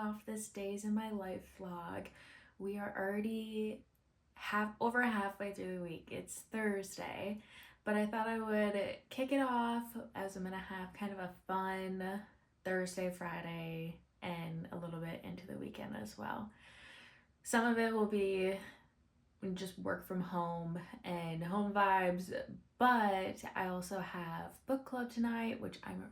off this Days in My Life vlog. We are already over halfway through the week. It's Thursday, but I thought I would kick it off as I'm gonna have kind of a fun Thursday, Friday, and a little bit into the weekend as well. Some of it will be just work from home and home vibes, but I also have book club tonight, which I'm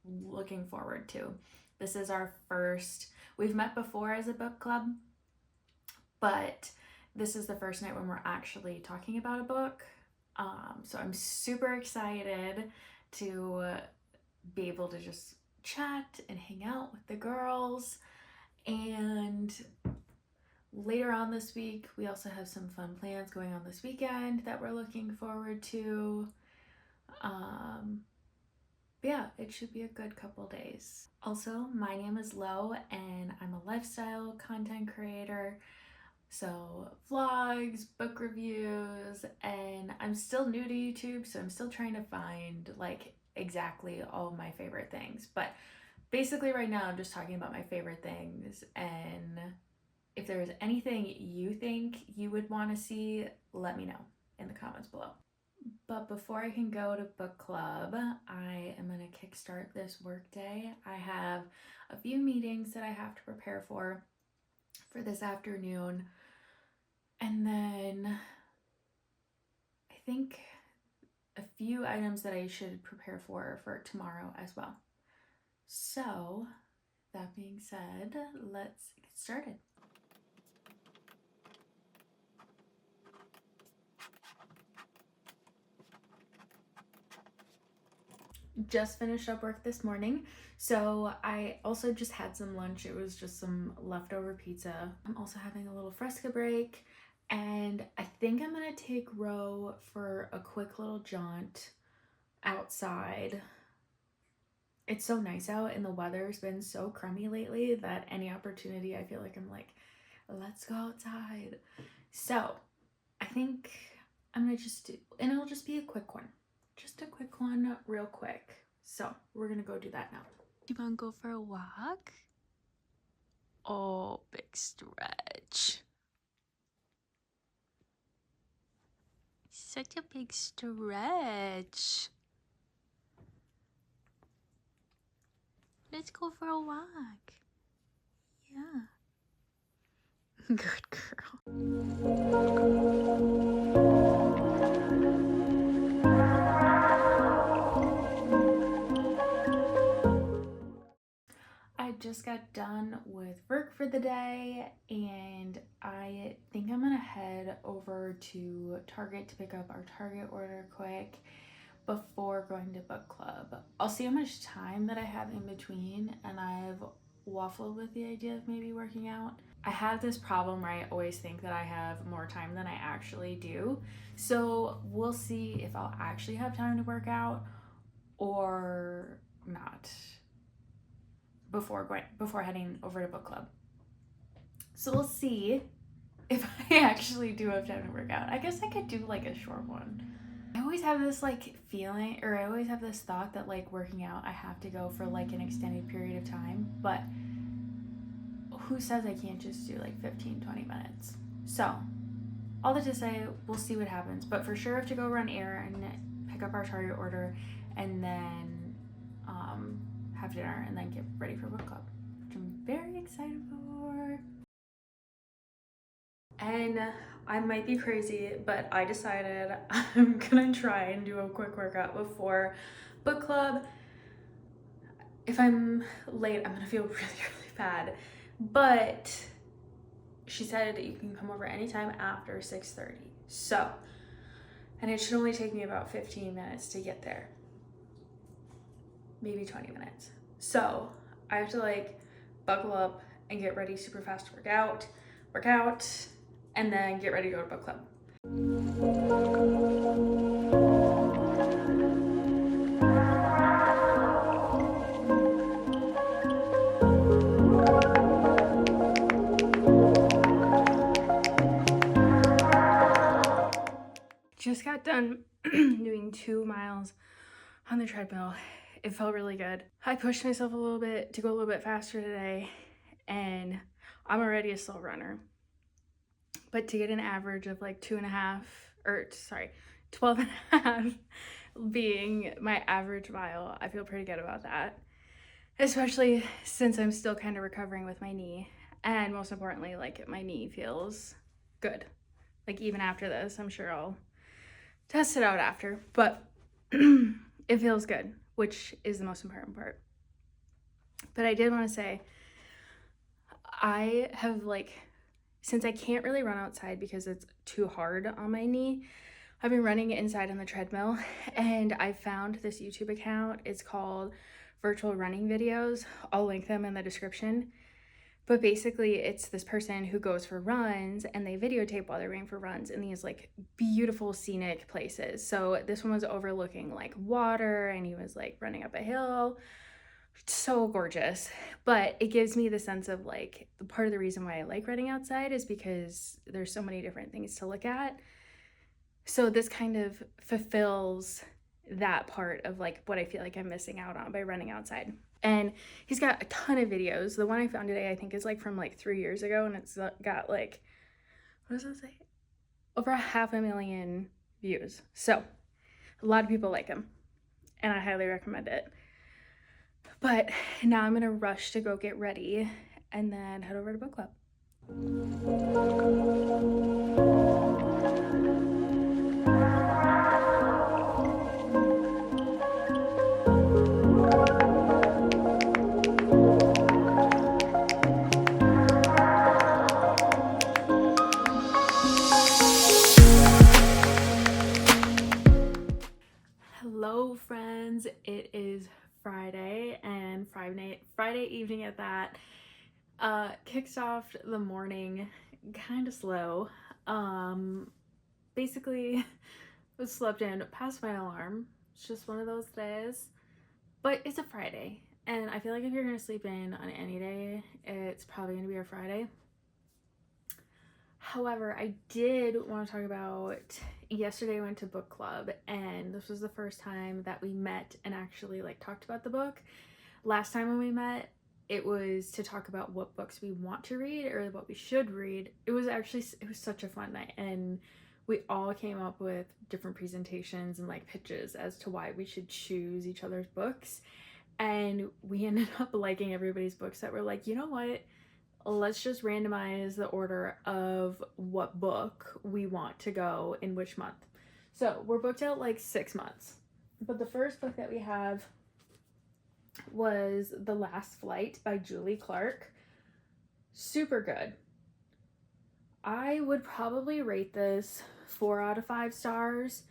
looking forward to. This is our first, we've met before as a book club, but this is the first night when we're actually talking about a book. So I'm super excited to be able to just chat and hang out with the girls. And later on this week, we also have some fun plans going on this weekend that we're looking forward to. Yeah, it should be a good couple days. Also, my name is Lo and I'm a lifestyle content creator. So vlogs, book reviews, and I'm still new to YouTube, so I'm still trying to find like exactly all my favorite things. But basically right now I'm just talking about my favorite things, and if there's anything you think you would want to see, let me know in the comments below. But before I can go to book club, I am going to kickstart this work day. I have a few meetings that I have to prepare for this afternoon. And then I think a few items that I should prepare for tomorrow as well. So that being said, let's get started. Just finished up work this morning, so I also just had some lunch. It was just some leftover pizza. I'm also having a little Fresca break, and I think I'm gonna take Ro for a quick little jaunt outside. It's so nice out and the weather's been so crummy lately that any opportunity I feel like I'm like, let's go outside. So I think I'm gonna just do, and it'll just be a quick one. Just a quick one, real quick. So we're gonna go do that now. You wanna go for a walk? Oh, big stretch. Such a big stretch. Let's go for a walk. Yeah. Good girl. I just got done with work for the day, and I think I'm gonna head over to Target to pick up our Target order quick before going to book club. I'll see how much time that I have in between, and I've waffled with the idea of maybe working out. I have this problem where I always think that I have more time than I actually do. So we'll see if I'll actually have time to work out or not before heading over to book club. So we'll see if I actually do have time to work out. I guess I could do like a short one. I always have this like feeling, or I always have this thought that like working out, I have to go for like an extended period of time, but who says I can't just do like 15-20 minutes? So all that to say, we'll see what happens, but for sure I have to go run errand, pick up our Target order, and then have dinner and then get ready for book club, which I'm very excited for. And I might be crazy, but I decided I'm gonna try and do a quick workout before book club. If I'm late, I'm gonna feel really, really bad. But she said that you can come over anytime after 6:30. So, and it should only take me about 15 minutes to get there. Maybe 20 minutes. So I have to like buckle up and get ready super fast to work out, and then get ready to go to book club. Just got done doing 2 miles on the treadmill. It felt really good. I pushed myself a little bit to go a little bit faster today, and I'm already a slow runner. But to get an average of like 12 and a half being my average mile, I feel pretty good about that. Especially since I'm still kind of recovering with my knee. And most importantly, like my knee feels good. Like even after this, I'm sure I'll test it out after, but it feels good, which is the most important part. But I did want to say, I have like, since I can't really run outside because it's too hard on my knee, I've been running inside on the treadmill, and I found this YouTube account. It's called Virtual Running Videos. I'll link them in the description. But basically, it's this person who goes for runs and they videotape while they're going for runs in these like beautiful scenic places. So this one was overlooking like water, and he was like running up a hill. So gorgeous. But it gives me the sense of like, the part of the reason why I like running outside is because there's so many different things to look at. So this kind of fulfills that part of like what I feel like I'm missing out on by running outside. And he's got a ton of videos. The one I found today, I think, is like from like 3 years ago, and it's got like, what does it say? Over 500,000 views. So a lot of people like him, and I highly recommend it. But now I'm gonna rush to go get ready and then head over to book club. Hello friends, it is Friday, and Friday evening at that. Kicked off the morning kind of slow. Basically was slept in past my alarm. It's just one of those days. But it's a Friday, and I feel like if you're gonna sleep in on any day, it's probably gonna be a Friday. However, I did want to talk about, yesterday I went to book club, and this was the first time that we met and actually like talked about the book. Last time when we met, it was to talk about what books we want to read or what we should read. It was such a fun night, and we all came up with different presentations and like pitches as to why we should choose each other's books. And we ended up liking everybody's books that were like, you know what? Let's just randomize the order of what book we want to go in which month. So we're booked out like 6 months. But the first book that we have was The Last Flight by Julie Clark. Super good. I would probably rate this 4 out of 5 stars.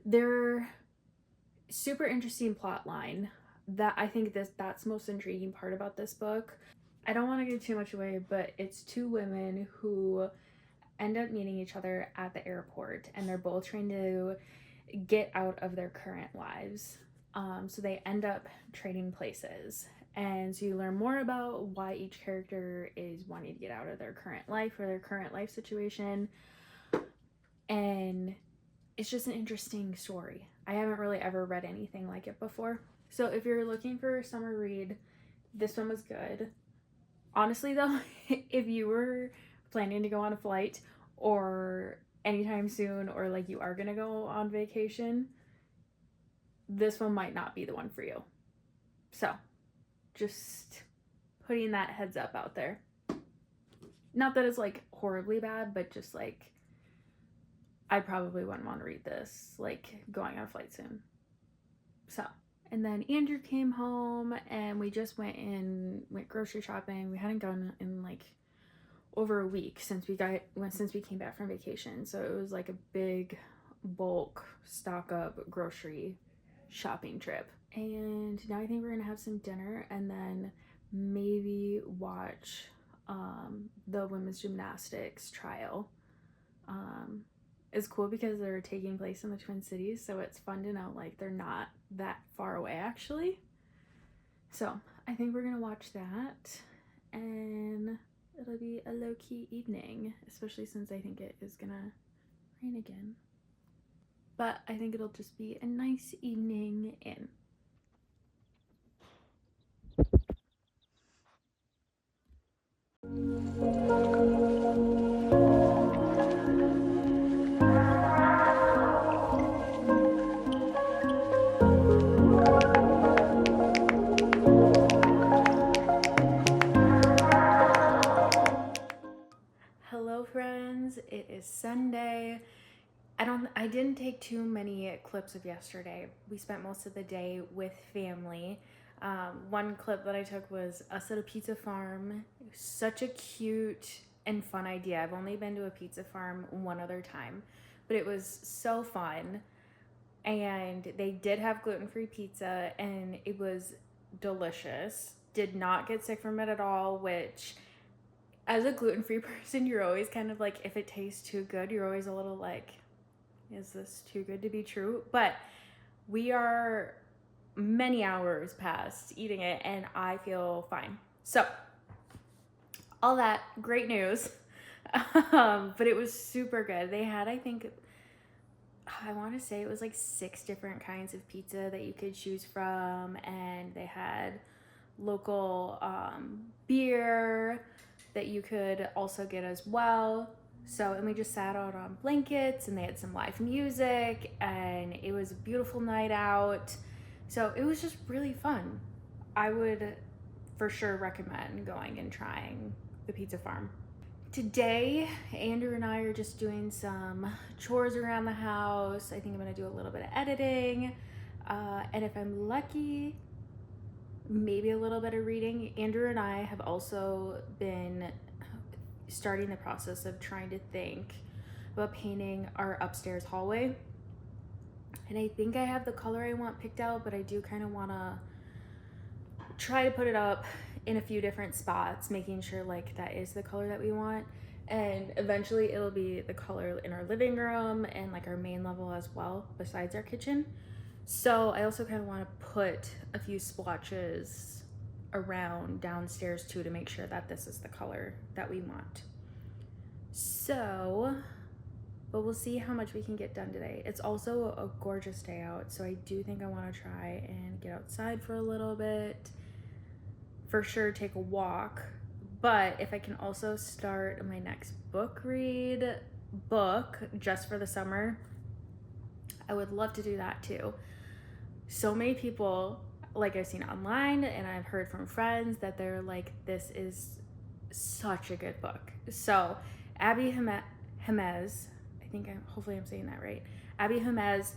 They're super interesting plot line. That I think that's the most intriguing part about this book. I don't want to give too much away, but it's two women who end up meeting each other at the airport, and they're both trying to get out of their current lives. So they end up trading places, and so you learn more about why each character is wanting to get out of their current life or their current life situation. And it's just an interesting story. I haven't really ever read anything like it before. So if you're looking for a summer read, this one was good. Honestly though, if you were planning to go on a flight or anytime soon, or like you are gonna go on vacation, this one might not be the one for you. So just putting that heads up out there. Not that it's like horribly bad, but just like, I probably wouldn't want to read this like going on a flight soon. So, and then Andrew came home, and we just went grocery shopping. We hadn't gone in like over a week since we came back from vacation. So it was like a big bulk stock up grocery shopping trip. And now I think we're gonna have some dinner and then maybe watch the women's gymnastics trial. It's cool because they're taking place in the Twin Cities, so it's fun to know like they're not that far away actually. So I think we're gonna watch that, and it'll be a low-key evening, especially since I think it is gonna rain again. But I think it'll just be a nice evening in. Hello friends, it is Sunday. I didn't take too many clips of yesterday. We spent most of the day with family. One clip that I took was us at a pizza farm. It was such a cute and fun idea. I've only been to a pizza farm one other time, but it was so fun. And they did have gluten-free pizza and it was delicious. Did not get sick from it at all, which as a gluten-free person, you're always kind of like, if it tastes too good, you're always a little like, is this too good to be true? But we are many hours past eating it and I feel fine. So, all that great news. But it was super good. They had, I think, I want to say it was like 6 different kinds of pizza that you could choose from, and they had local beer that you could also get as well. So, and we just sat out on blankets and they had some live music and it was a beautiful night out. So it was just really fun. I would for sure recommend going and trying the pizza farm. Today, Andrew and I are just doing some chores around the house. I think I'm gonna do a little bit of editing. And if I'm lucky, maybe a little bit of reading. Andrew and I have also been starting the process of trying to think about painting our upstairs hallway. And I think I have the color I want picked out, but I do kind of want to try to put it up in a few different spots, making sure like that is the color that we want. And eventually it'll be the color in our living room and like our main level as well, besides our kitchen. So I also kind of want to put a few splotches around downstairs too to make sure that this is the color that we want. So, but we'll see how much we can get done today. It's also a gorgeous day out, so I do think I want to try and get outside for a little bit. For sure take a walk, but if I can also start my next book just for the summer, I would love to do that too. So many people, like I've seen online and I've heard from friends that they're like, this is such a good book. So Abby Hamez, hopefully I'm saying that right. Abby Hamez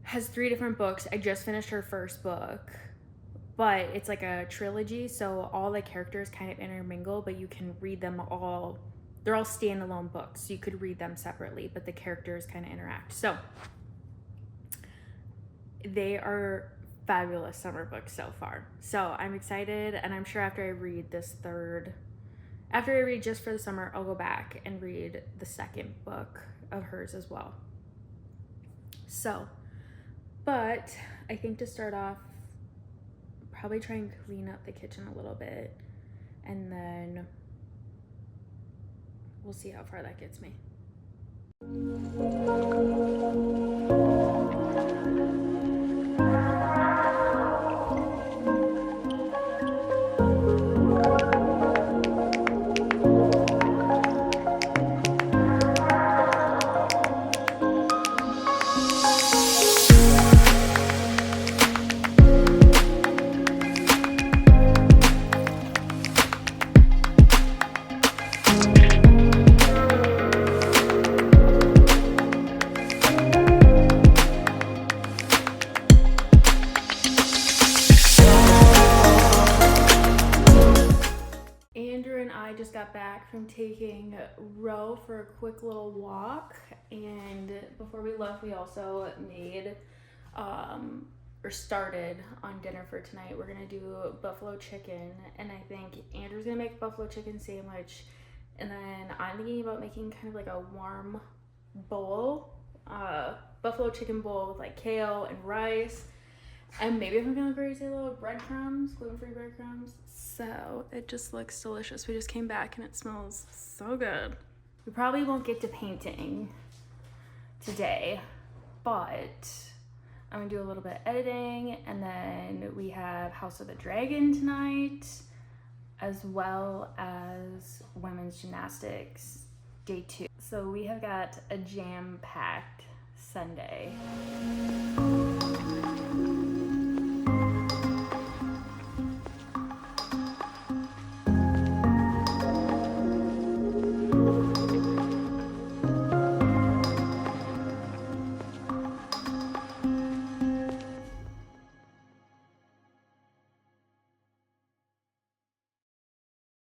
has 3 different books. I just finished her first book, but it's like a trilogy. So all the characters kind of intermingle, but you can read them all. They're all standalone books. So you could read them separately, but the characters kind of interact. So they are fabulous summer books so far. So I'm excited, and I'm sure after I read just for the summer, I'll go back and read the second book of hers as well. So, but I think to start off, probably try and clean up the kitchen a little bit, and then we'll see how far that gets me. Just got back from taking Ro for a quick little walk, and before we left we also made or started on dinner for tonight. We're gonna do buffalo chicken, and I think Andrew's gonna make a buffalo chicken sandwich, and then I'm thinking about making kind of like a warm bowl, buffalo chicken bowl with like kale and rice. And maybe if I'm feeling crazy, a little breadcrumbs, gluten-free breadcrumbs. So it just looks delicious. We just came back and it smells so good. We probably won't get to painting today, but I'm gonna do a little bit of editing, and then we have House of the Dragon tonight. as well as women's gymnastics day 2. So we have got a jam-packed Sunday.